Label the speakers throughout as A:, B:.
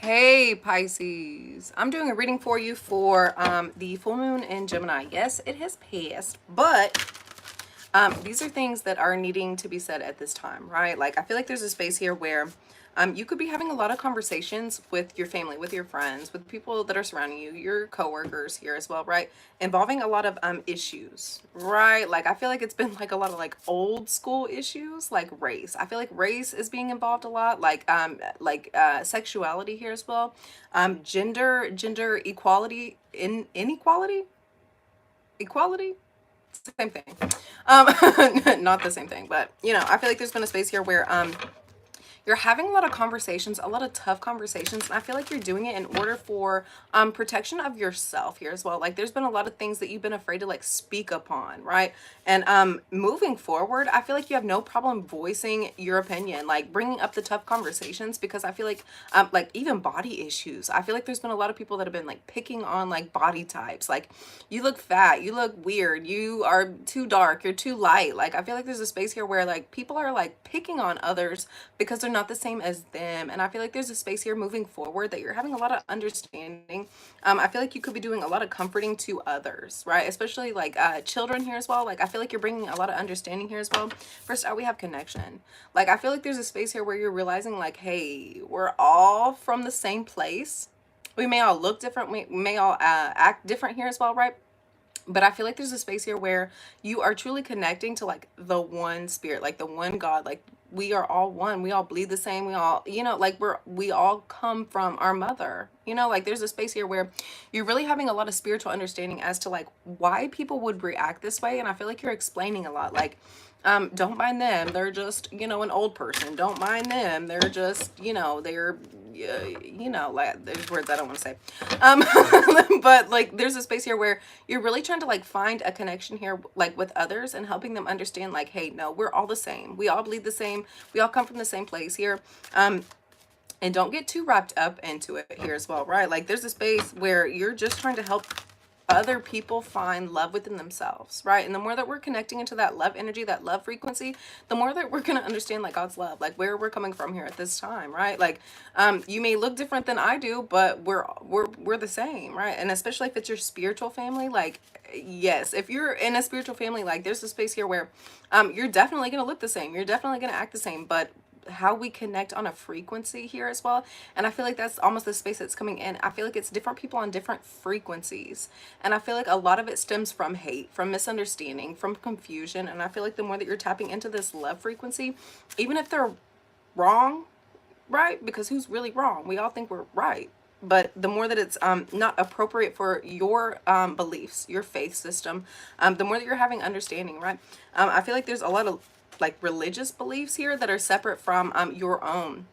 A: Hey Pisces, I'm doing a reading for you for the full moon in Gemini. Yes, it has passed, but these are things that are needing to be said at this time, right? Like, I feel like there's a space here where you could be having a lot of conversations with your family, with your friends, with people that are surrounding you, your coworkers here as well, right? Involving a lot of issues, right? Like, I feel like it's been like a lot of like old school issues, like race. I feel like race is being involved a lot, like sexuality here as well, gender equality, inequality, equality, same thing. um Not the same thing, but I feel like there's been a space here where you're having a lot of conversations, a lot of tough conversations, and I feel like you're doing it in order for protection of yourself here as well. Like, there's been a lot of things that you've been afraid to like speak upon, right? And moving forward, I feel like you have no problem voicing your opinion, like bringing up the tough conversations, because I feel like even body issues, I feel like there's been a lot of people that have been like picking on like body types, like you look fat, you look weird, you are too dark, you're too light. Like, I feel like there's a space here where like people are like picking on others because they're not the same as them. And I feel like there's a space here moving forward that you're having a lot of understanding. I feel like you could be doing a lot of comforting to others, right? Especially like children here as well. Like, I feel like you're bringing a lot of understanding here as well. First out, we have connection. Like, I feel like there's a space here where you're realizing like, hey, we're all from the same place. We may all look different. We may all act different here as well, right? But I feel like there's a space here where you are truly connecting to like the one spirit, like the one God. Like, we are all one, we all bleed the same, we all, like we all come from our mother. Like, there's a space here where you're really having a lot of spiritual understanding as to like why people would react this way. And I feel like you're explaining a lot, like, don't mind them, they're just, an old person. Don't mind them, they're just, they're like, there's words I don't want to say. um but like, there's a space here where you're really trying to like find a connection here, like with others, and helping them understand like, hey, no, we're all the same, we all bleed the same, we all come from the same place here. And don't get too wrapped up into it here as well, right? Like, there's a space where you're just trying to help other people find love within themselves, right? And the more that we're connecting into that love energy, that love frequency, the more that we're going to understand like God's love, like where we're coming from here at this time, right? Like, you may look different than I do, but we're the same, right? And especially if it's your spiritual family, like, yes, if you're in a spiritual family, like, there's a space here where you're definitely going to look the same, you're definitely going to act the same, but how we connect on a frequency here as well. And I feel like that's almost the space that's coming in. I feel like it's different people on different frequencies, and I feel like a lot of it stems from hate, from misunderstanding, from confusion. And I feel like the more that you're tapping into this love frequency, even if they're wrong, right? Because who's really wrong? We all think we're right. But the more that it's not appropriate for your beliefs, your faith system, the more that you're having understanding, right? I feel like there's a lot of like religious beliefs here that are separate from your own.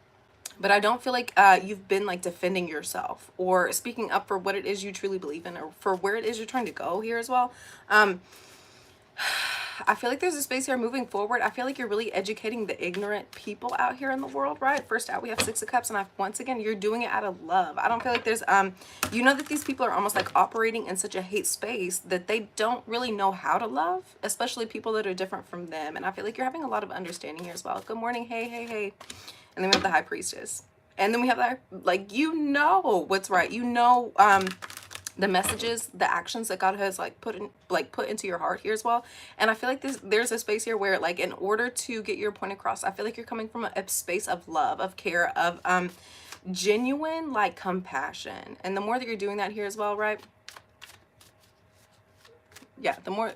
A: But I don't feel like you've been like defending yourself or speaking up for what it is you truly believe in, or for where it is you're trying to go here as well. Um, I feel like there's a space here moving forward. I feel like you're really educating the ignorant people out here in the world, right? First out, we have Six of Cups, and once again, you're doing it out of love. I don't feel like there's, that these people are almost like operating in such a hate space that they don't really know how to love, especially people that are different from them. And I feel like you're having a lot of understanding here as well. Good morning, hey, hey, hey. And then we have the High Priestess. And then we have that, like, what's right. The messages, the actions that God has like put into your heart here as well. And I feel like there's a space here where, like, in order to get your point across, I feel like you're coming from a space of love, of care, of genuine like compassion. And the more that you're doing that here as well, right? Yeah, the more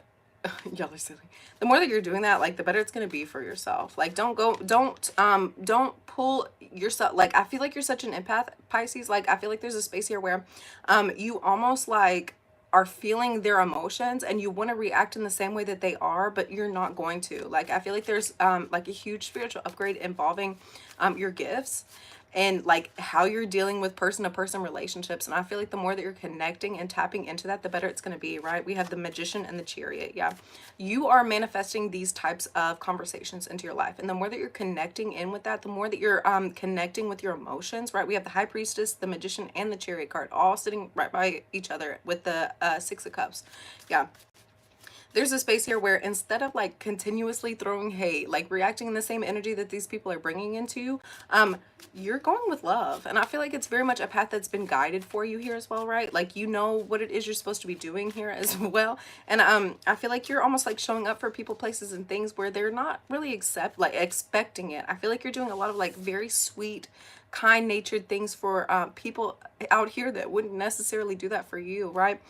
A: y'all are silly. The more that you're doing that, like, the better it's gonna be for yourself. Like, don't pull yourself. Like, I feel like you're such an empath, Pisces. Like, I feel like there's a space here where you almost like are feeling their emotions, and you want to react in the same way that they are, but you're not going to. Like, I feel like there's like a huge spiritual upgrade involving your gifts, and like how you're dealing with person to person relationships. And I feel like the more that you're connecting and tapping into that, the better it's going to be, right? We have the Magician and the Chariot. Yeah, you are manifesting these types of conversations into your life, and the more that you're connecting in with that, the more that you're connecting with your emotions, right? We have the High Priestess, the Magician, and the Chariot card all sitting right by each other with the Six of Cups. Yeah, there's a space here where instead of like continuously throwing hate, like reacting in the same energy that these people are bringing into you, you're going with love. And I feel like it's very much a path that's been guided for you here as well, right? Like, you know what it is you're supposed to be doing here as well. And I feel like you're almost like showing up for people, places, and things where they're not really expecting it. I feel like you're doing a lot of like very sweet, kind-natured things for people out here that wouldn't necessarily do that for you, right?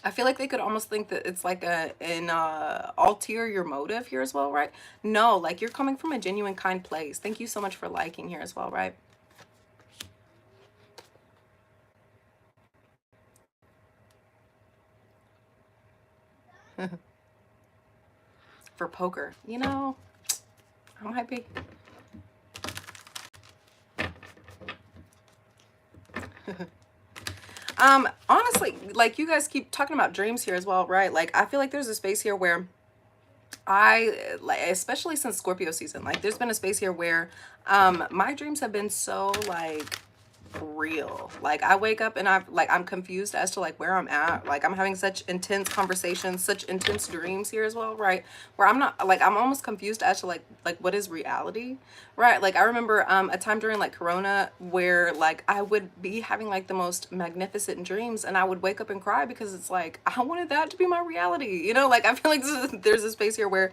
A: I feel like they could almost think that it's like an ulterior motive here as well, right? No, like, you're coming from a genuine, kind place. Thank you so much for liking here as well, right? For poker, you know, I might be. Honestly, like, you guys keep talking about dreams here as well, right? Like, I feel like there's a space here where like, especially since Scorpio season, like, there's been a space here where my dreams have been so like real. Like, I wake up and I'm confused as to like where I'm at. Like, I'm having such intense conversations, such intense dreams here as well, right? Where I'm not like, I'm almost confused as to like what is reality, right? Like, I remember a time during like Corona where like I would be having like the most magnificent dreams, and I would wake up and cry because it's like I wanted that to be my reality, you know? Like, I feel like there's a space here where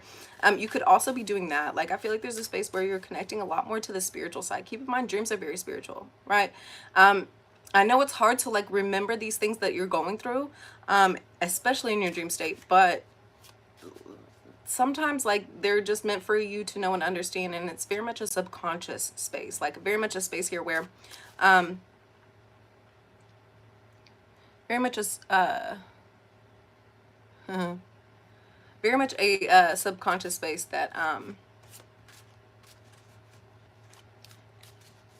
A: you could also be doing that. Like, I feel like there's a space where you're connecting a lot more to the spiritual side. Keep in mind, dreams are very spiritual, right? I know it's hard to like remember these things that you're going through, especially in your dream state, but sometimes like they're just meant for you to know and understand, and it's very much a subconscious space, like very much a space here where um very much a very much a subconscious space that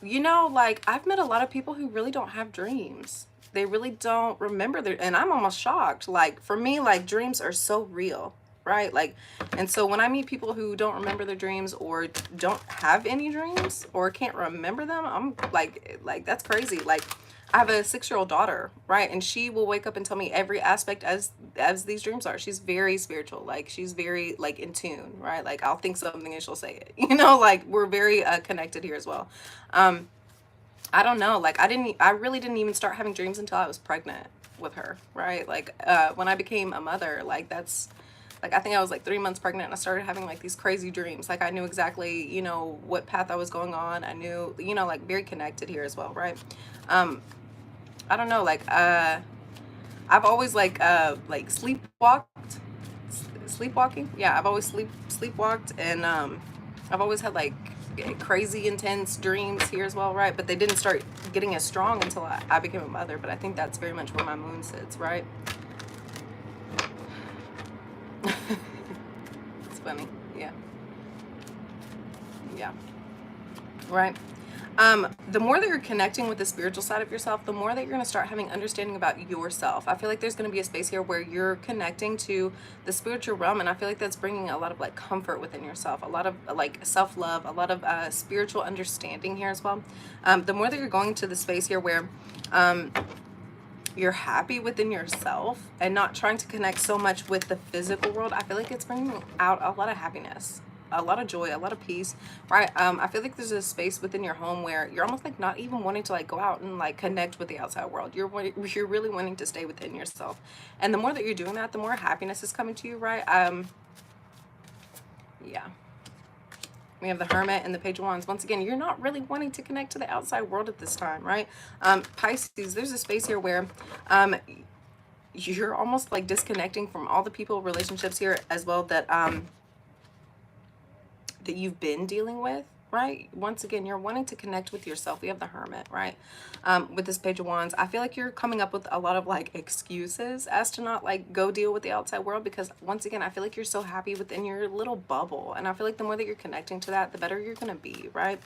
A: you know, like, I've met a lot of people who really don't have dreams. They really don't remember their, and I'm almost shocked. Like, for me, like, dreams are so real, right? Like, and so when I meet people who don't remember their dreams or don't have any dreams or can't remember them, I'm like that's crazy. Like, I have a 6-year-old daughter, right? And she will wake up and tell me every aspect as these dreams are. She's very spiritual. Like, she's very like in tune, right? Like, I'll think something and she'll say it. You know, like, we're very connected here as well. Um, I don't know. Like, I really didn't even start having dreams until I was pregnant with her, right? Like, when I became a mother, like, that's like, I think I was like 3 months pregnant and I started having like these crazy dreams. Like, I knew exactly, you know, what path I was going on. I knew, you know, like, very connected here as well, right? Um, I don't know, I've always like sleepwalking. Yeah, I've always sleepwalked, and I've always had like crazy intense dreams here as well, right? But they didn't start getting as strong until I became a mother. But I think that's very much where my moon sits, right? It's funny. Yeah. Yeah. Right. The more that you're connecting with the spiritual side of yourself, the more that you're going to start having understanding about yourself. I feel like there's going to be a space here where you're connecting to the spiritual realm, and I feel like that's bringing a lot of like comfort within yourself, a lot of like self-love, a lot of spiritual understanding here as well. The more that you're going to the space here where you're happy within yourself and not trying to connect so much with the physical world, I feel like it's bringing out a lot of happiness, a lot of joy, a lot of peace, right? I feel like there's a space within your home where you're almost like not even wanting to like go out and like connect with the outside world. You're really wanting to stay within yourself, and the more that you're doing that, the more happiness is coming to you, right? Yeah. We have the Hermit and the Page of Wands. Once again, you're not really wanting to connect to the outside world at this time, right? Pisces, there's a space here where you're almost like disconnecting from all the people, relationships here as well that that you've been dealing with, right? Once again, you're wanting to connect with yourself. We have the Hermit, right? With this Page of Wands, I feel like you're coming up with a lot of like excuses as to not like go deal with the outside world, because once again, I feel like you're so happy within your little bubble, and I feel like the more that you're connecting to that, the better you're gonna be, right?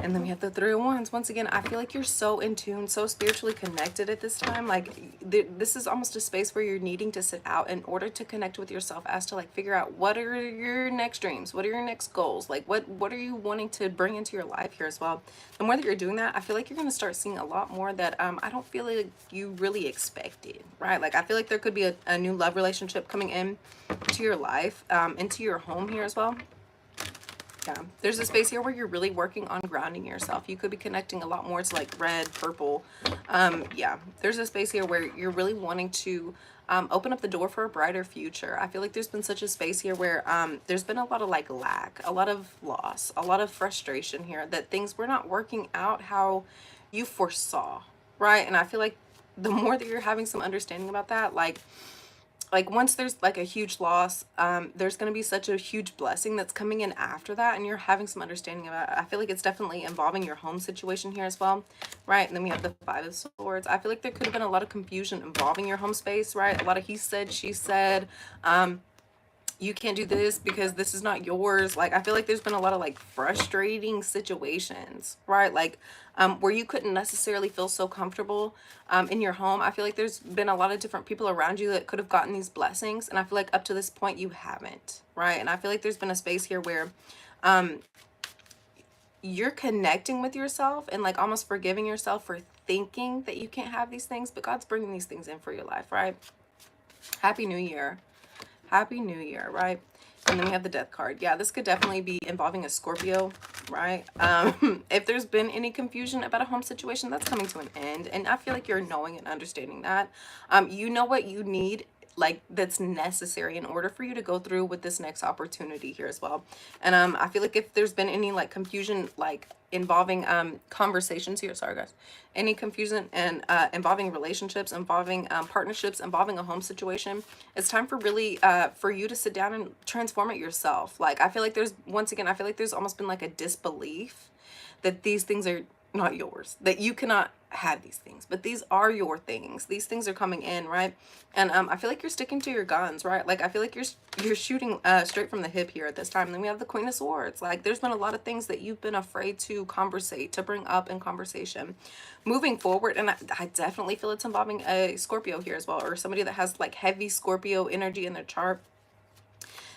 A: And then we have the Three of Wands. Once again, I feel like you're so in tune, so spiritually connected at this time. Like this is almost a space where you're needing to sit out in order to connect with yourself as to like figure out what are your next dreams, what are your next goals, like what are you wanting to bring into your life here as well. The more that you're doing that, I feel like you're going to start seeing a lot more that I don't feel like you really expected, right? Like I feel like there could be a new love relationship coming in to your life, into your home here as well. Yeah, there's a space here where you're really working on grounding yourself. You could be connecting a lot more to like red, purple. Yeah, there's a space here where you're really wanting to open up the door for a brighter future. I feel like there's been such a space here where there's been a lot of like lack, a lot of loss, a lot of frustration here that things were not working out how you foresaw, right? And I feel like the more that you're having some understanding about that, like once there's like a huge loss, there's going to be such a huge blessing that's coming in after that, and you're having some understanding about it. I feel like it's definitely involving your home situation here as well, right? And then we have the Five of Swords. I feel like there could have been a lot of confusion involving your home space, right? A lot of he said, she said, you can't do this because this is not yours. Like I feel like there's been a lot of like frustrating situations, right? Like where you couldn't necessarily feel so comfortable in your home. I feel like there's been a lot of different people around you that could have gotten these blessings, and I feel like up to this point you haven't, right? And I feel like there's been a space here where you're connecting with yourself and like almost forgiving yourself for thinking that you can't have these things, but God's bringing these things in for your life, right? Happy New Year. Happy New Year, right? And then we have the Death card. Yeah, this could definitely be involving a Scorpio, right? If there's been any confusion about a home situation, that's coming to an end. And I feel like you're knowing and understanding that. You know what you need, like that's necessary in order for you to go through with this next opportunity here as well. And I feel like if there's been any like confusion like involving conversations here, sorry guys, any confusion and involving relationships, involving partnerships, involving a home situation, it's time for really for you to sit down and transform it yourself. Like I feel like there's, once again, I feel like there's almost been like a disbelief that these things are not yours, that you cannot have these things, but these are your things. These things are coming in, right? And I feel like you're sticking to your guns, right? Like I feel like you're shooting straight from the hip here at this time. And then we have the Queen of Swords. Like there's been a lot of things that you've been afraid to conversate, to bring up in conversation moving forward. And I definitely feel it's involving a Scorpio here as well, or somebody that has like heavy Scorpio energy in their chart.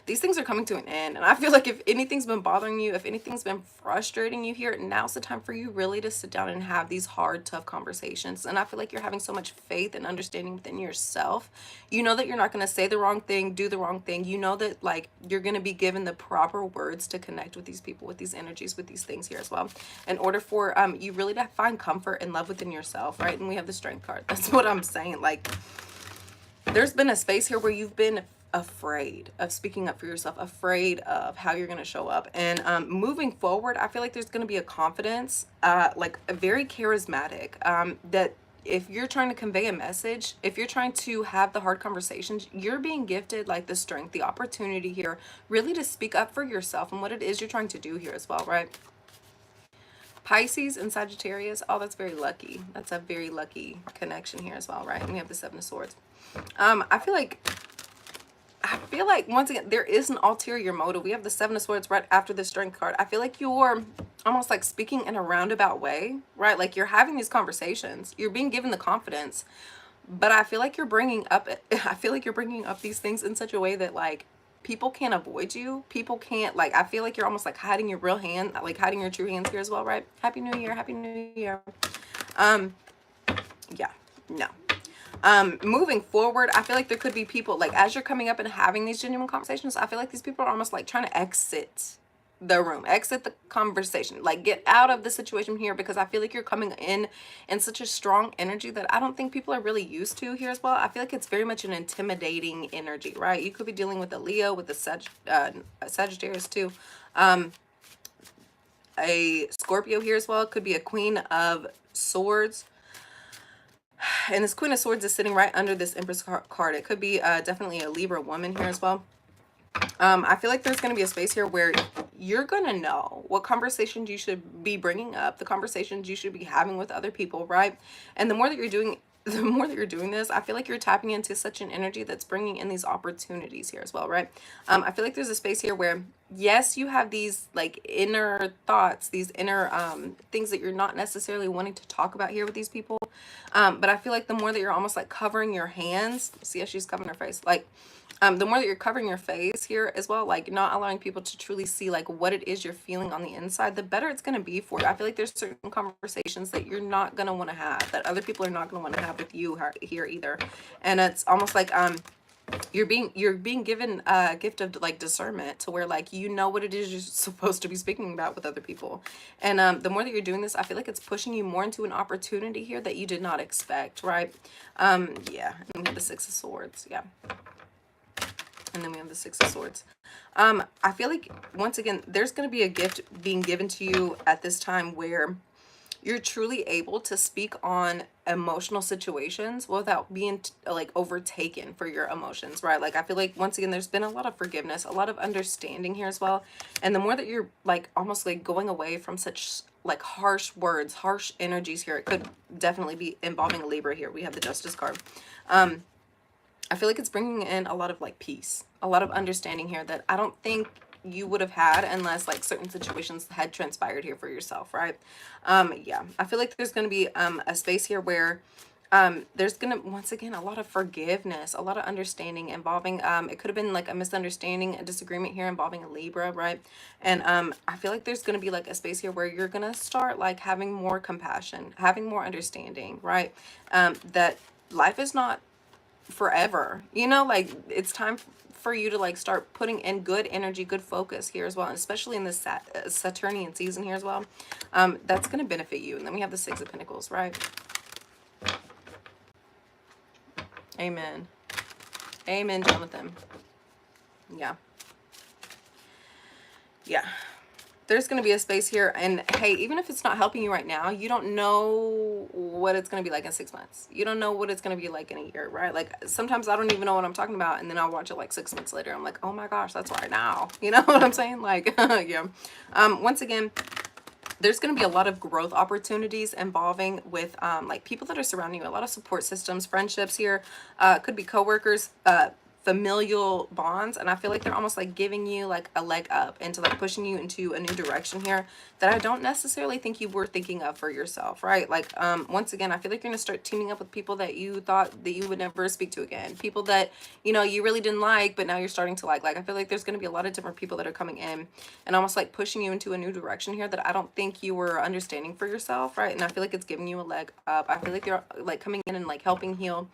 A: These things are coming to an end. And I feel like if anything's been bothering you, if anything's been frustrating you here, now's the time for you really to sit down and have these hard, tough conversations. And I feel like you're having so much faith and understanding within yourself. You know that you're not going to say the wrong thing, do the wrong thing. You know that like you're going to be given the proper words to connect with these people, with these energies, with these things here as well, in order for you really to find comfort and love within yourself, right? And we have the Strength card. That's what I'm saying. Like there's been a space here where you've been afraid of speaking up for yourself, afraid of how you're going to show up. And moving forward, I feel like there's going to be a confidence, like a very charismatic, that if you're trying to convey a message, if you're trying to have the hard conversations, you're being gifted like the strength, the opportunity here, really to speak up for yourself and what it is you're trying to do here as well, right? Pisces and Sagittarius, oh, that's very lucky. That's a very lucky connection here as well, right? And we have the Seven of Swords. I feel like once again there is an ulterior motive. We have the Seven of Swords right after the Strength card. I feel like you're almost like speaking in a roundabout way, right? Like you're having these conversations, you're being given the confidence, but I feel like you're bringing up these things in such a way that like people can't avoid you. People can't, like, I feel like you're almost like hiding your real hand, like hiding your true hands here as well, right? Happy New Year, Happy New Year. Yeah, no. Moving forward, I feel like there could be people like as you're coming up and having these genuine conversations, I feel like these people are almost like trying to exit the room, exit the conversation, like get out of the situation here, because I feel like you're coming in such a strong energy that I don't think people are really used to here as well. I feel like it's very much an intimidating energy, right? You could be dealing with a Leo, with a Sagittarius too, a Scorpio here as well. It could be a Queen of Swords. And this Queen of Swords is sitting right under this Empress card. It could be definitely a Libra woman here as well. I feel like there's going to be a space here where you're going to know what conversations you should be bringing up, the conversations you should be having with other people, right? And the more that you're doing the more that you're doing this, I feel like you're tapping into such an energy that's bringing in these opportunities here as well, right? I feel like there's a space here where, yes, you have these like inner thoughts, these inner things that you're not necessarily wanting to talk about here with these people. But I feel like the more that you're almost like covering your hands, see how she's covering her face, like the more that you're covering your face here as well, like not allowing people to truly see like what it is you're feeling on the inside, the better it's going to be for you. I feel like there's certain conversations that you're not going to want to have, that other people are not going to want to have with you here either. And it's almost like you're being given a gift of like discernment to where like you know what it is you're supposed to be speaking about with other people. And the more that you're doing this, I feel like it's pushing you more into an opportunity here that you did not expect, right? Yeah, and we have the Six of Swords. Yeah, and then we have the Six of Swords. I feel like once again there's going to be a gift being given to you at this time where you're truly able to speak on emotional situations without being like overtaken for your emotions, right? Like I feel like once again there's been a lot of forgiveness, a lot of understanding here as well. And the more that you're like almost like going away from such like harsh words, harsh energies here, it could definitely be involving a Libra here. We have the Justice card. I feel like it's bringing in a lot of like peace, a lot of understanding here that I don't think you would have had unless like certain situations had transpired here for yourself, right? Yeah, I feel like there's going to be a space here where there's going to, once again, a lot of forgiveness, a lot of understanding involving, it could have been like a misunderstanding, a disagreement here involving a Libra, right? And I feel like there's going to be like a space here where you're going to start like having more compassion, having more understanding, right? That life is not forever, you know, like it's time for you to like start putting in good energy, good focus here as well, and especially in this Saturnian season here as well. That's going to benefit you. And then we have the Six of Pentacles, right? Amen. Amen, Jonathan. Yeah. Yeah. There's going to be a space here, and hey, even if it's not helping you right now, you don't know what it's going to be like in 6 months. You don't know what it's going to be like in a year, right? Like sometimes I don't even know what I'm talking about, and then I'll watch it like 6 months later. I'm like, oh my gosh, that's right now. You know what I'm saying? Like, yeah. Once again, there's going to be a lot of growth opportunities involving with like people that are surrounding you, a lot of support systems, friendships here, could be coworkers, familial bonds. And I feel like they're almost like giving you like a leg up into like pushing you into a new direction here that I don't necessarily think you were thinking of for yourself, right? Like once again, I feel like you're gonna start teaming up with people that you thought that you would never speak to again, people that you know you really didn't like but now you're starting to like I feel like there's going to be a lot of different people that are coming in and almost like pushing you into a new direction here that I don't think you were understanding for yourself, right? And I feel like it's giving you a leg up. I feel like they're like coming in and like helping heal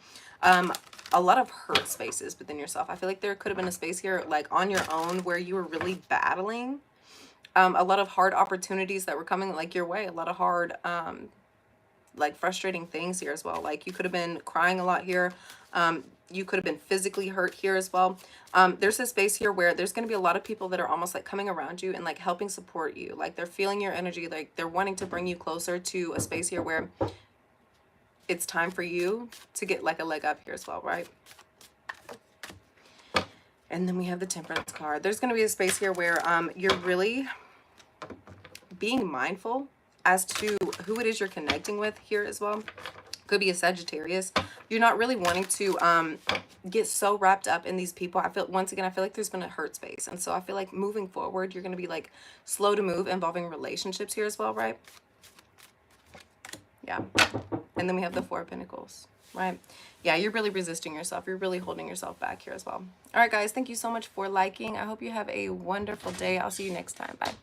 A: a lot of hurt spaces within yourself. I feel like there could have been a space here like on your own where you were really battling a lot of hard opportunities that were coming like your way, a lot of hard like frustrating things here as well. Like you could have been crying a lot here. You could have been physically hurt here as well. There's a space here where there's going to be a lot of people that are almost like coming around you and like helping support you. Like they're feeling your energy, like they're wanting to bring you closer to a space here where it's time for you to get like a leg up here as well, right? And then we have the Temperance card. There's going to be a space here where you're really being mindful as to who it is you're connecting with here as well. Could be a Sagittarius. You're not really wanting to get so wrapped up in these people. I feel, once again, I feel like there's been a hurt space. And so I feel like moving forward, you're going to be like slow to move involving relationships here as well, right? Yeah. And then we have the Four of Pentacles, right? Yeah, you're really resisting yourself. You're really holding yourself back here as well. All right, guys, thank you so much for liking. I hope you have a wonderful day. I'll see you next time. Bye.